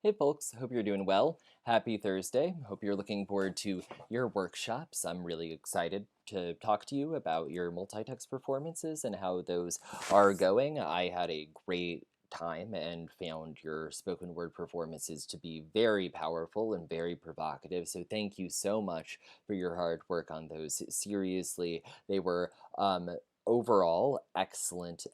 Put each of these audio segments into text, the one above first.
Hey folks, hope you're doing well. Happy Thursday. Hope you're looking forward to your workshops. I'm really excited to talk to you about your multi-text performances and how those are going. I had a great time and found your spoken word performances to be very powerful and very provocative. So thank you so much for your hard work on those. Seriously, they were overall excellent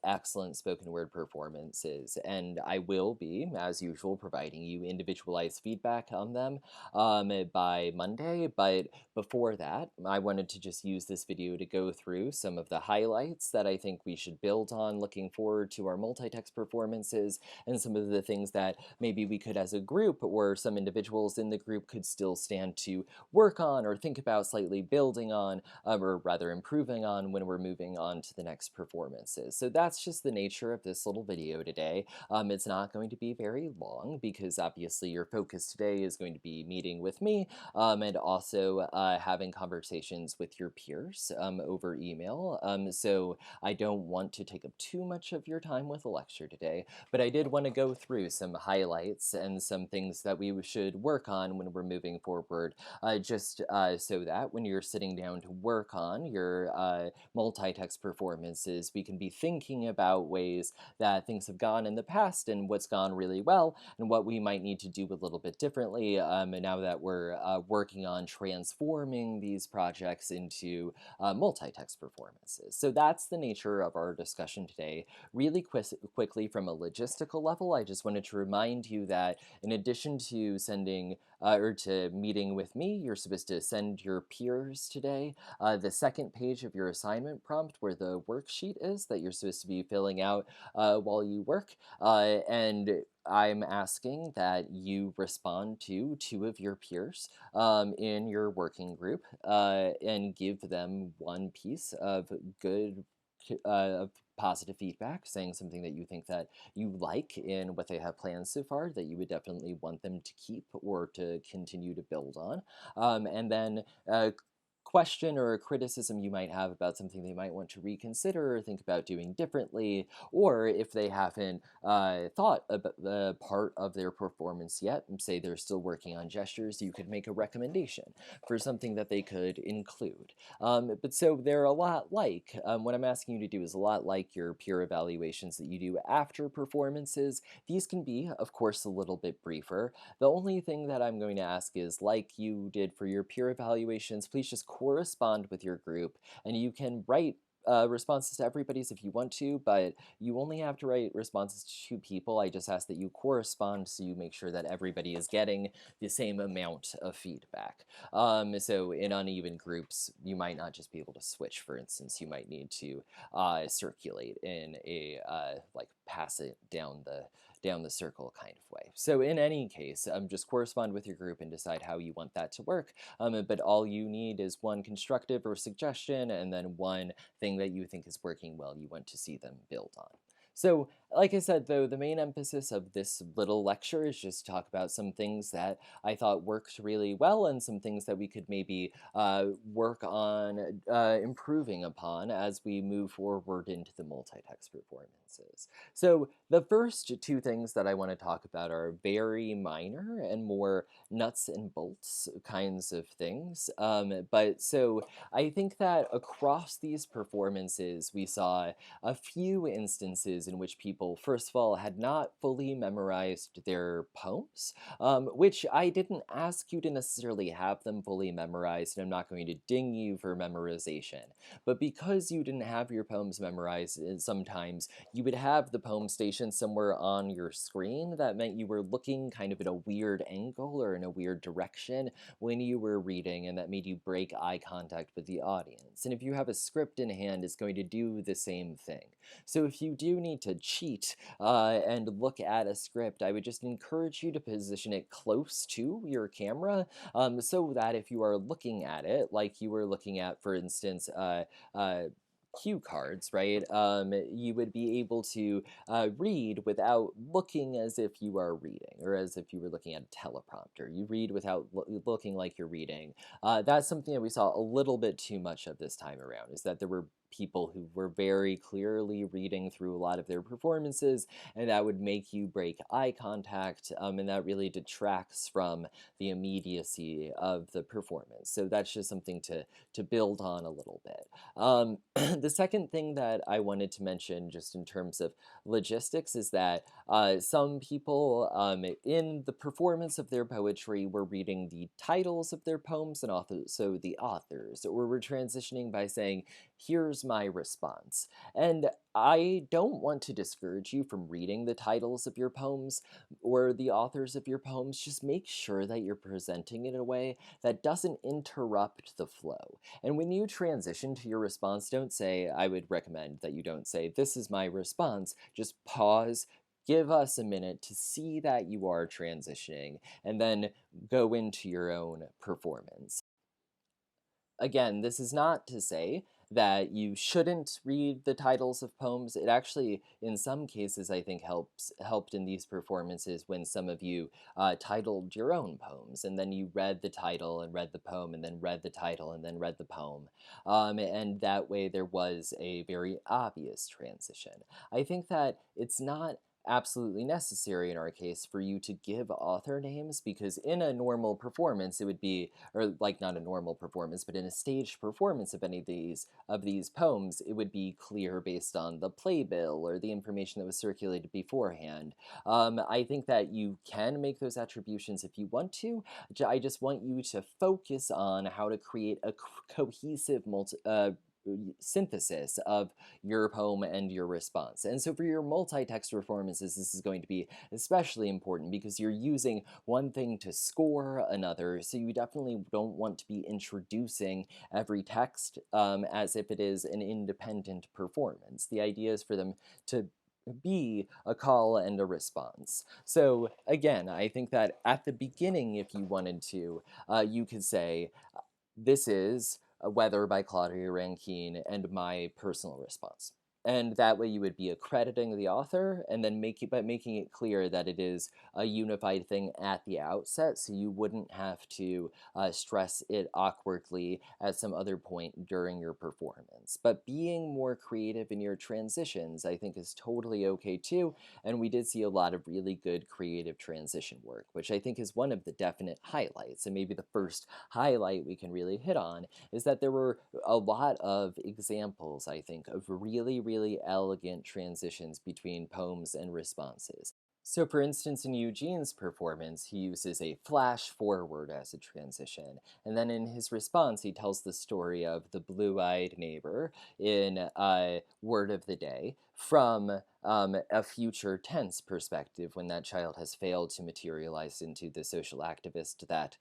spoken word performances, and I will be, as usual, providing you individualized feedback on them by Monday. But before that, I wanted to just use this video to go through some of the highlights that I think we should build on looking forward to our multi-text performances, and some of the things that maybe we could as a group or some individuals in the group could still stand to work on or think about slightly building on, or rather improving on, when we're moving on to the next performances. So that's just the nature of this little video today. It's not going to be very long because obviously your focus today is going to be meeting with me, and also having conversations with your peers over email. So I don't want to take up too much of your time with the lecture today, but I did want to go through some highlights and some things that we should work on when we're moving forward, just so that when you're sitting down to work on your multi-text performances, we can be thinking about ways that things have gone in the past and what's gone really well and what we might need to do a little bit differently, and now that we're working on transforming these projects into multi-text performances. So that's the nature of our discussion today. Really quickly, from a logistical level, I just wanted to remind you that in addition to sending or to meeting with me, you're supposed to send your peers today the second page of your assignment prompt where the worksheet is that you're supposed to be filling out while you work. And I'm asking that you respond to two of your peers in your working group and give them one piece of good of positive feedback, saying something that you think that you like in what they have planned so far, that you would definitely want them to keep or to continue to build on. And then question or a criticism you might have about something they might want to reconsider or think about doing differently, or if they haven't thought about the part of their performance yet, and say they're still working on gestures, you could make a recommendation for something that they could include. But so they're a lot like, what I'm asking you to do is a lot like your peer evaluations that you do after performances. These can be, of course, a little bit briefer. The only thing that I'm going to ask is, like you did for your peer evaluations, please just correspond with your group, and you can write responses to everybody's if you want to, but you only have to write responses to two people. I just ask that you correspond so you make sure that everybody is getting the same amount of feedback. So in uneven groups, you might not just be able to switch. For instance, you might need to circulate in a like pass it down the circle kind of way. So in any case, just correspond with your group and decide how you want that to work. But all you need is one constructive or suggestion, and then one thing that you think is working well you want to see them build on. So, like I said, though, the main emphasis of this little lecture is just talk about some things that I thought worked really well and some things that we could maybe work on improving upon as we move forward into the multi-text performances. So the first two things that I want to talk about are very minor and more nuts and bolts kinds of things. But so I think that across these performances, we saw a few instances in which people, first of all, had not fully memorized their poems, which I didn't ask you to necessarily have them fully memorized, and I'm not going to ding you for memorization. But because you didn't have your poems memorized, sometimes you would have the poem station somewhere on your screen that meant you were looking kind of at a weird angle or in a weird direction when you were reading, and that made you break eye contact with the audience. And if you have a script in hand, it's going to do the same thing. So if you do need to cheat and look at a script, I would just encourage you to position it close to your camera, so that if you are looking at it, like you were looking at, for instance, uh, cue cards, right? You would be able to read without looking as if you are reading, or as if you were looking at a teleprompter. You read without looking like you're reading. That's something that we saw a little bit too much of this time around, is that there were people who were very clearly reading through a lot of their performances, and that would make you break eye contact, and that really detracts from the immediacy of the performance. So that's just something to build on a little bit. The second thing that I wanted to mention, just in terms of logistics, is that some people in the performance of their poetry were reading the titles of their poems and also the authors, or were transitioning by saying, "Here's my response." And I don't want to discourage you from reading the titles of your poems or the authors of your poems. Just make sure that you're presenting it in a way that doesn't interrupt the flow. And when you transition to your response, don't say, I would recommend that you don't say, "This is my response." Just pause, give us a minute to see that you are transitioning, and then go into your own performance. Again, this is not to say that you shouldn't read the titles of poems. It actually, in some cases, I think helped in these performances when some of you titled your own poems, and then you read the title and read the poem, and then read the title and then read the poem, and that way there was a very obvious transition. I think that it's not absolutely necessary in our case for you to give author names, because in a normal performance it would be, or like not a normal performance, but in a staged performance of any of these poems, it would be clear based on the playbill or the information that was circulated beforehand. I think that you can make those attributions if you want to. I just want you to focus on how to create a cohesive synthesis of your poem and your response. And so for your multi-text performances, this is going to be especially important because you're using one thing to score another, so you definitely don't want to be introducing every text as if it is an independent performance. The idea is for them to be a call and a response. So again, I think that at the beginning, if you wanted to, you could say, "This is Weather" by Claudia Rankine and my personal response. And that way you would be accrediting the author and then making it clear that it is a unified thing at the outset, so you wouldn't have to stress it awkwardly at some other point during your performance. But being more creative in your transitions, I think, is totally okay too, and we did see a lot of really good creative transition work, which I think is one of the definite highlights, and maybe the first highlight we can really hit on is that there were a lot of examples, I think, of really elegant transitions between poems and responses. So, for instance, in Eugene's performance, he uses a flash forward as a transition, and then in his response, he tells the story of the blue eyed neighbor in Word of the Day from a future tense perspective when that child has failed to materialize into the social activist that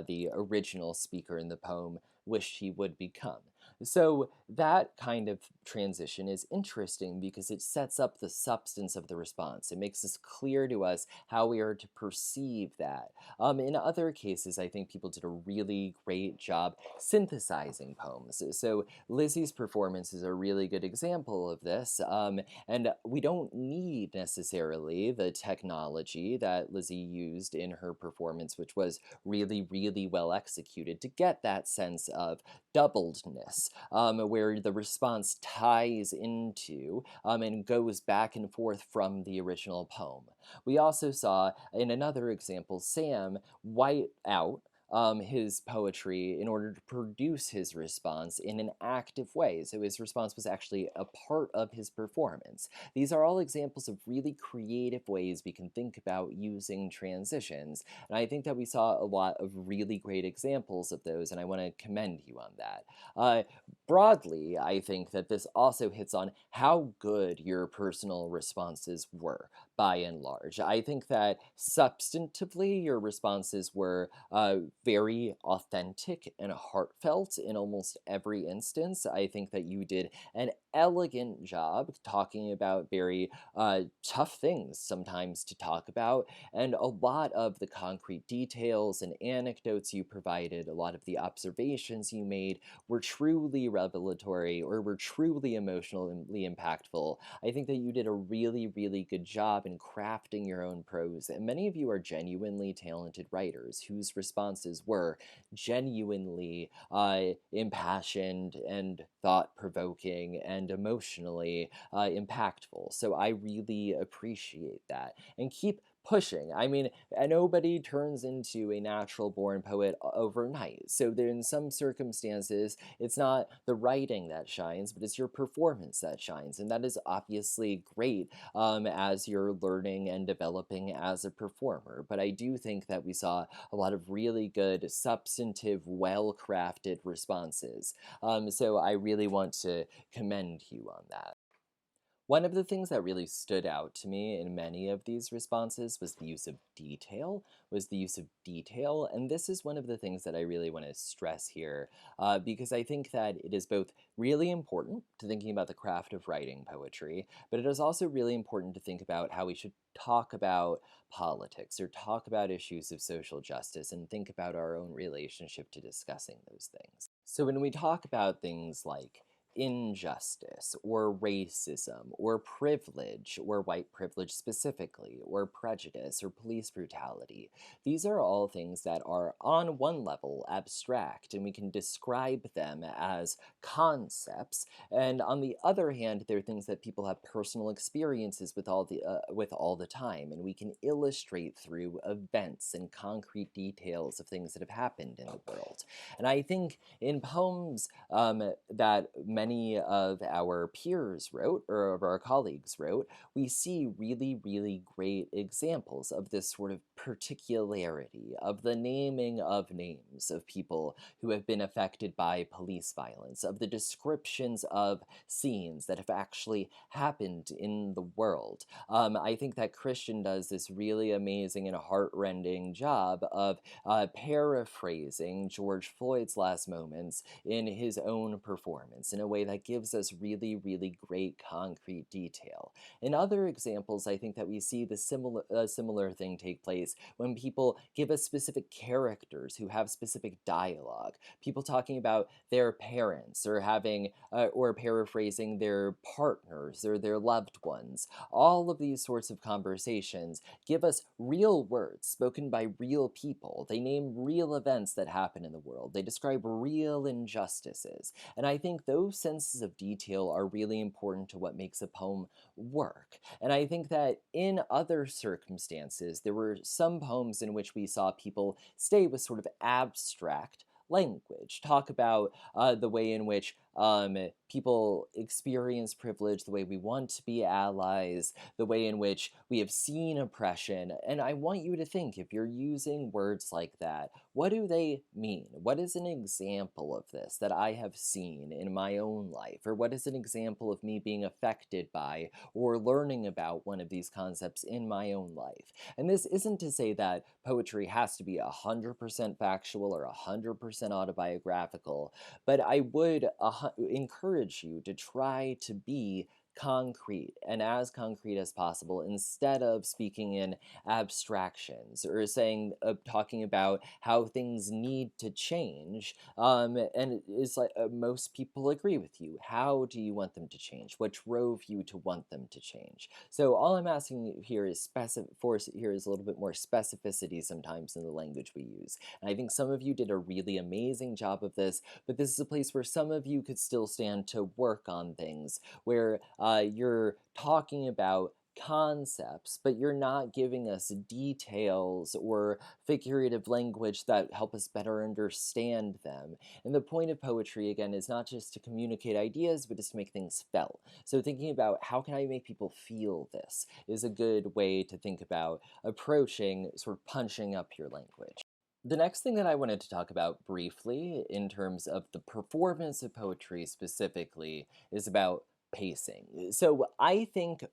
the original speaker in the poem wished he would become. So that kind of transition is interesting because it sets up the substance of the response. It makes it clear to us how we are to perceive that. In other cases, I think people did a really great job synthesizing poems. So Lizzie's performance is a really good example of this. And we don't need necessarily the technology that Lizzie used in her performance, which was really well executed, to get that sense of doubledness, where the response ties into and goes back and forth from the original poem. We also saw in another example Sam white out his poetry in order to produce his response in an active way. So his response was actually a part of his performance. These are all examples of really creative ways we can think about using transitions. And I think that we saw a lot of really great examples of those, and I want to commend you on that. Broadly, I think that this also hits on how good your personal responses were, by and large. I think that substantively, your responses were very authentic and heartfelt in almost every instance. I think that you did an elegant job talking about very tough things sometimes to talk about, and a lot of the concrete details and anecdotes you provided, a lot of the observations you made were truly revelatory or were truly emotionally impactful. I think that you did a really good job job in crafting your own prose, and many of you are genuinely talented writers whose responses were genuinely impassioned and thought-provoking and emotionally impactful. So I really appreciate that. And keep pushing. I mean, nobody turns into a natural born poet overnight. So there, in some circumstances, it's not the writing that shines, but it's your performance that shines. And that is obviously great as you're learning and developing as a performer. But I do think that we saw a lot of really good, substantive, well-crafted responses. So I really want to commend you on that. One of the things that really stood out to me in many of these responses was the use of detail, and this is one of the things that I really want to stress here, because I think that it is both really important to thinking about the craft of writing poetry, but it is also really important to think about how we should talk about politics or talk about issues of social justice and think about our own relationship to discussing those things. So when we talk about things like injustice or racism or privilege or white privilege specifically or prejudice or police brutality. These are all things that are on one level abstract and we can describe them as concepts, and on the other hand they're things that people have personal experiences with all the time, and we can illustrate through events and concrete details of things that have happened in the world. And I think in poems that many of our peers wrote, or of our colleagues wrote, we see really, really great examples of this sort of particularity, of the naming of names of people who have been affected by police violence, of the descriptions of scenes that have actually happened in the world. I think that Christian does this really amazing and heartrending job of paraphrasing George Floyd's last moments in his own performance in a way that gives us really, really great concrete detail. In other examples, I think that we see the similar thing take place when people give us specific characters who have specific dialogue. People talking about their parents or having, or paraphrasing their partners or their loved ones. All of these sorts of conversations give us real words spoken by real people. They name real events that happen in the world. They describe real injustices. And I think those senses of detail are really important to what makes a poem work. And I think that in other circumstances, there were some poems in which we saw people stay with sort of abstract language, talk about the way in which people experience privilege, the way we want to be allies, the way in which we have seen oppression. And I want you to think, if you're using words like that, what do they mean? What is an example of this that I have seen in my own life? Or what is an example of me being affected by or learning about one of these concepts in my own life? And this isn't to say that poetry has to be 100% factual or 100% autobiographical, but I would encourage you to try to be concrete and as concrete as possible instead of speaking in abstractions or saying talking about how things need to change, and it's like most people agree with you. How do you want them to change? What drove you to want them to change? So all I'm asking you here is here is a little bit more specificity sometimes in the language we use, and I think some of you did a really amazing job of this, but this is a place where some of you could still stand to work on things where you're talking about concepts, but you're not giving us details or figurative language that help us better understand them. And the point of poetry, again, is not just to communicate ideas, but just to make things felt. So thinking about how can I make people feel this is a good way to think about approaching sort of punching up your language. The next thing that I wanted to talk about briefly in terms of the performance of poetry specifically is about pacing. So I think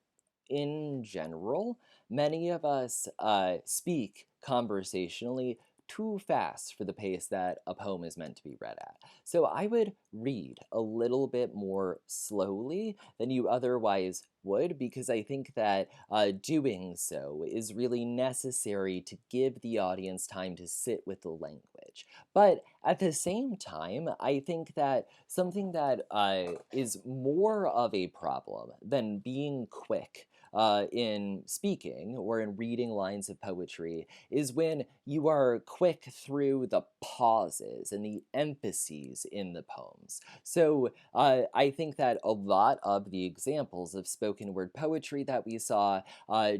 in general, many of us speak conversationally too fast for the pace that a poem is meant to be read at. So I would read a little bit more slowly than you otherwise would, because I think that doing so is really necessary to give the audience time to sit with the language. But at the same time, I think that something that is more of a problem than being quick in speaking or in reading lines of poetry is when you are quick through the pauses and the emphases in the poems. So I think that a lot of the examples of spoken word poetry that we saw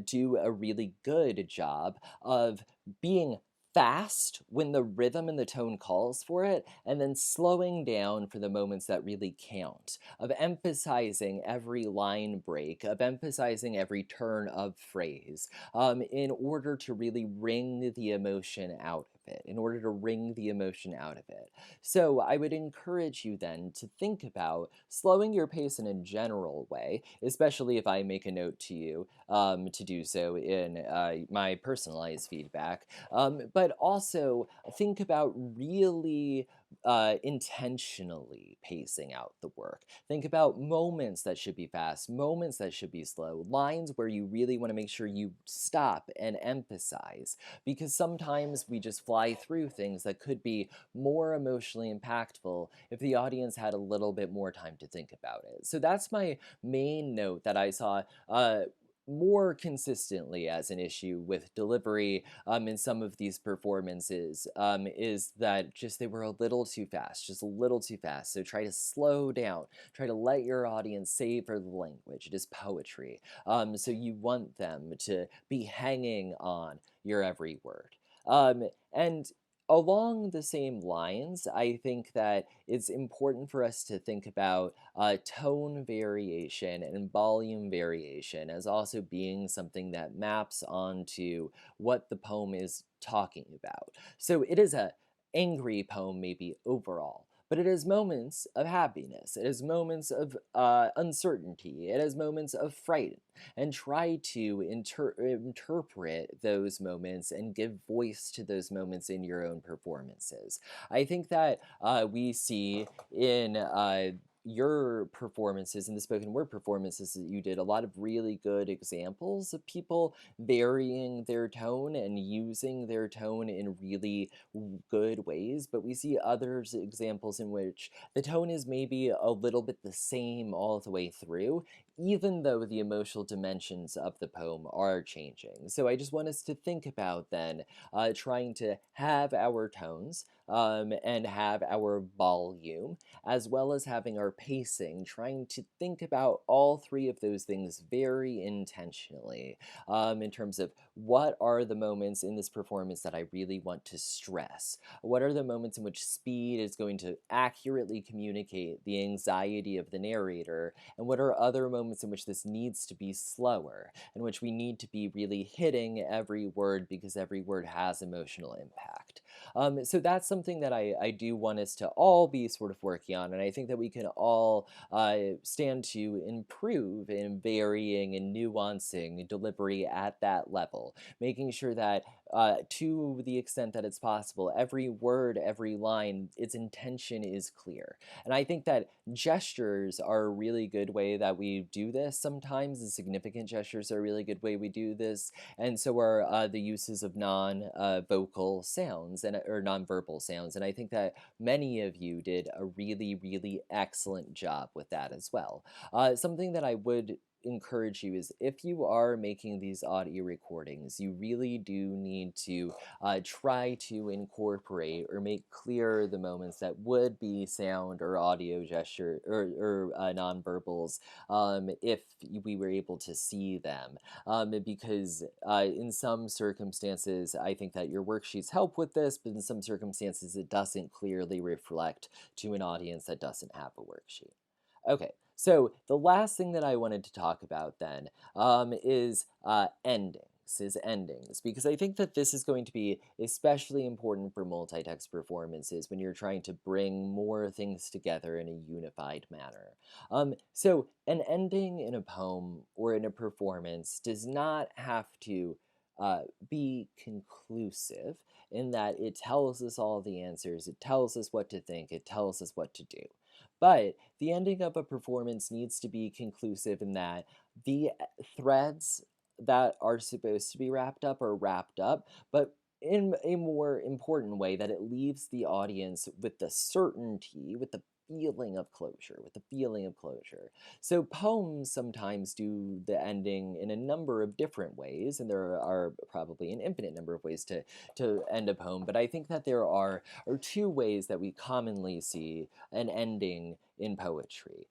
do a really good job of being fast when the rhythm and the tone calls for it, and then slowing down for the moments that really count, of emphasizing every line break, of emphasizing every turn of phrase, in order to really wring the emotion out of it, in order to wring the emotion out of it. So I would encourage you then to think about slowing your pace in a general way, especially if I make a note to you to do so in my personalized feedback. But also think about really intentionally pacing out the work. Think about moments that should be fast, moments that should be slow, lines where you really want to make sure you stop and emphasize. Because sometimes we just fly through things that could be more emotionally impactful if the audience had a little bit more time to think about it. So that's my main note that I saw more consistently as an issue with delivery in some of these performances is that just they were a little too fast, just a little too fast. So try to slow down, try to let your audience savor the language. It is poetry. So you want them to be hanging on your every word. And along the same lines, I think that it's important for us to think about tone variation and volume variation as also being something that maps onto what the poem is talking about. So it is a angry poem maybe overall, but it has moments of happiness, it has moments of uncertainty, it has moments of fright, and try to interpret those moments and give voice to those moments in your own performances. I think that we see in your performances and the spoken word performances that you did a lot of really good examples of people varying their tone and using their tone in really good ways, but we see others examples in which the tone is maybe a little bit the same all the way through, even though the emotional dimensions of the poem are changing. So I just want us to think about then trying to have our tones and have our volume, as well as having our pacing, trying to think about all three of those things very intentionally in terms of what are the moments in this performance that I really want to stress? What are the moments in which speed is going to accurately communicate the anxiety of the narrator? And what are other moments in which this needs to be slower, in which we need to be really hitting every word because every word has emotional impact? So that's something that I do want us to all be sort of working on, and I think that we can all stand to improve in varying and nuancing delivery at that level, making sure that to the extent that it's possible, every word, every line, its intention is clear. And I think that gestures are a really good way that we do this sometimes. The significant gestures are a really good way we do this. And so are the uses of non-vocal sounds and or non-verbal sounds. And I think that many of you did a really, really excellent job with that as well. Something that I would encourage you is if you are making these audio recordings, you really do need to try to incorporate or make clear the moments that would be sound or audio gesture or nonverbals if we were able to see them. Because in some circumstances, I think that your worksheets help with this, but in some circumstances, it doesn't clearly reflect to an audience that doesn't have a worksheet. Okay, so the last thing that I wanted to talk about then is endings, because I think that this is going to be especially important for multi-text performances when you're trying to bring more things together in a unified manner. So an ending in a poem or in a performance does not have to be conclusive in that it tells us all the answers, it tells us what to think, it tells us what to do. But the ending of a performance needs to be conclusive in that the threads that are supposed to be wrapped up are wrapped up, but in a more important way that it leaves the audience with the certainty, with the feeling of closure, with the feeling of closure. So poems sometimes do the ending in a number of different ways, and there are probably an infinite number of ways to end a poem, but I think that there are two ways that we commonly see an ending in poetry.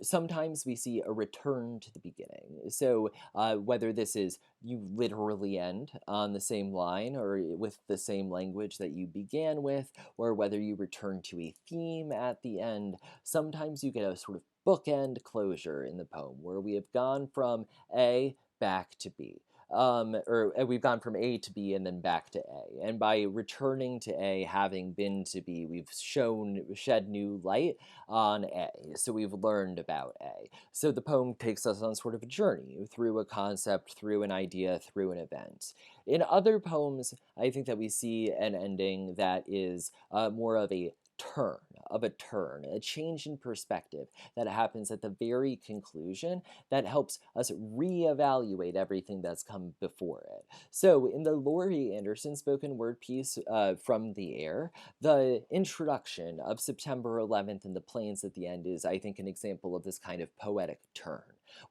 Sometimes we see a return to the beginning. So whether this is you literally end on the same line or with the same language that you began with, or whether you return to a theme at the end, sometimes you get a sort of bookend closure in the poem where we have gone from A back to B. Or we've gone from A to B and then back to A. And by returning to A, having been to B, we've shed new light on A. So we've learned about A. So the poem takes us on sort of a journey through a concept, through an idea, through an event. In other poems, I think that we see an ending that is more of a turn, a change in perspective that happens at the very conclusion that helps us reevaluate everything that's come before it. So in the Laurie Anderson spoken word piece From the Air, the introduction of September 11th and the plains at the end is, I think, an example of this kind of poetic turn,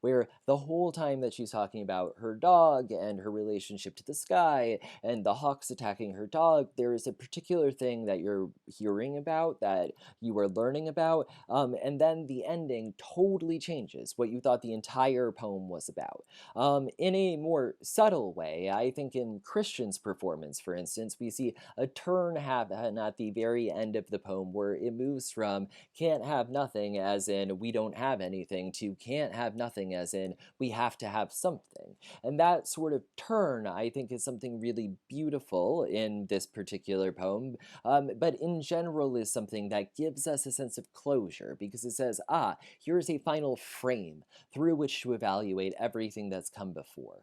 where the whole time that she's talking about her dog and her relationship to the sky and the hawks attacking her dog, there is a particular thing that you're hearing about, that you are learning about, and then the ending totally changes what you thought the entire poem was about. In a more subtle way, I think in Christian's performance, for instance, we see a turn happen at the very end of the poem where it moves from can't have nothing, as in we don't have anything, to can't have nothing, as in we have to have something. And that sort of turn, I think, is something really beautiful in this particular poem, but in general is something that gives us a sense of closure because it says, here's a final frame through which to evaluate everything that's come before.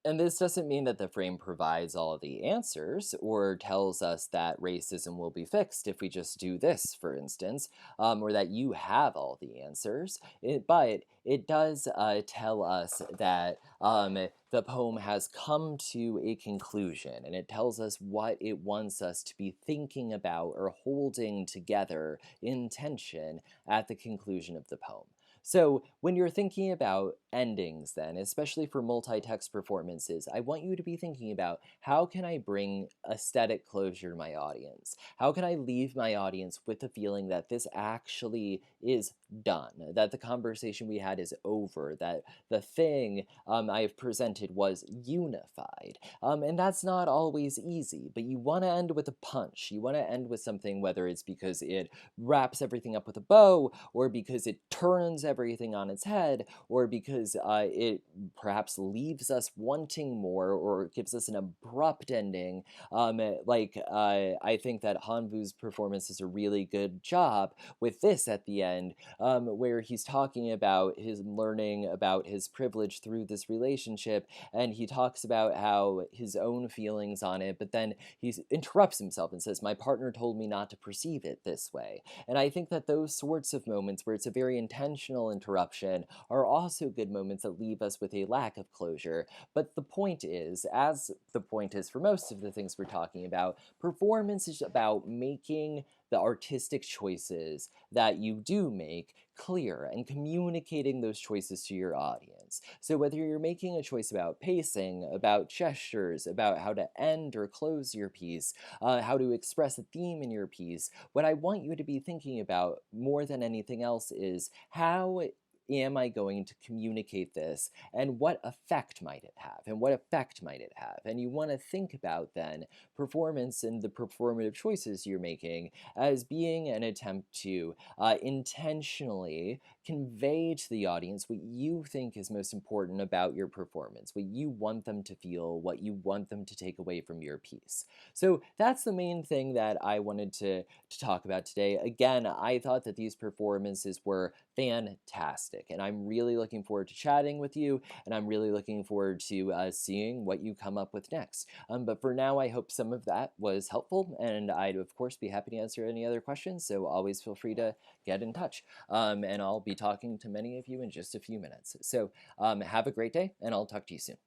And this doesn't mean that the frame provides all the answers or tells us that racism will be fixed if we just do this, for instance, or that you have all the answers. But it does tell us that the poem has come to a conclusion, and it tells us what it wants us to be thinking about or holding together in tension at the conclusion of the poem. So when you're thinking about endings then, especially for multi-text performances, I want you to be thinking about how can I bring aesthetic closure to my audience? How can I leave my audience with the feeling that this actually is done, that the conversation we had is over, that the thing I have presented was unified. And that's not always easy, but you want to end with a punch. You want to end with something, whether it's because it wraps everything up with a bow, or because it turns everything on its head, or because it perhaps leaves us wanting more, or gives us an abrupt ending. I think that Hanvu's performance does a really good job with this at the end, where he's talking about his learning about his privilege through this relationship, and he talks about how his own feelings on it, but then he interrupts himself and says, "My partner told me not to perceive it this way." And I think that those sorts of moments where it's a very intentional interruption are also good moments that leave us with a lack of closure. But the point is, as the point is for most of the things we're talking about, performance is about making the artistic choices that you do make clear and communicating those choices to your audience. So whether you're making a choice about pacing, about gestures, about how to end or close your piece, how to express a theme in your piece, what I want you to be thinking about more than anything else is how am I going to communicate this, and what effect might it have, and what effect might it have? And you want to think about then performance and the performative choices you're making as being an attempt to intentionally convey to the audience what you think is most important about your performance, what you want them to feel, what you want them to take away from your piece. So that's the main thing that I wanted to talk about today. Again, I thought that these performances were fantastic, and I'm really looking forward to chatting with you, and I'm really looking forward to seeing what you come up with next. But for now, I hope some of that was helpful, and I'd of course be happy to answer any other questions, so always feel free to get in touch. And I'll be talking to many of you in just a few minutes. So have a great day, and I'll talk to you soon.